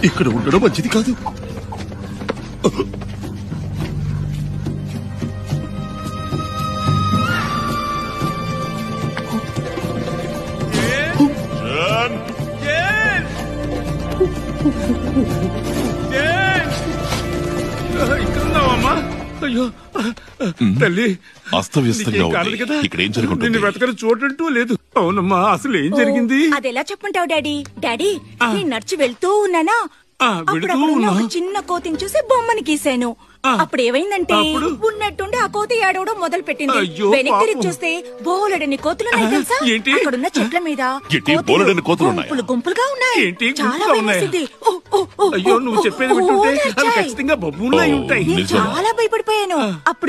ఇక్కడ ఉండడం మంచిది కాదు. ఇక్కడున్నావమ్మా? అయ్యో తల్లి, అస్తవ్యస్తంగా ఉంది. ఇక్కడ ఏం జరుగుతుంది? నిన్ను వెతకని చోటంటూ లేదు. అవునమ్మా, అసలు ఏం జరిగింది? అదెలా చెప్పుంటావు డాడీ? డాడీ, నేను నడిచి వెళ్తూ ఉన్నానా, ఒక చిన్న కోతిని చూసి బొమ్మని గీశాను. అప్పుడు ఏమైందంటే ఉన్నట్టుండి ఆ కోతి ఏడవడం మొదలు పెట్టింది. వెనక్కి తిరిగి చూస్తే బోలెడని కోతులున్నాయి తెలుసా? అక్కడున్న చెట్ల మీద గుంపులు గుంపులుగా ఉన్నాయి. చాలా భయమేసింది. అయ్యో, నువ్వు చెప్పేది వింటుంటే అవి ఖచ్చితంగా బొమ్మలు ఉంటాయి. చాలా భయపడిపోయాను. అప్పుడు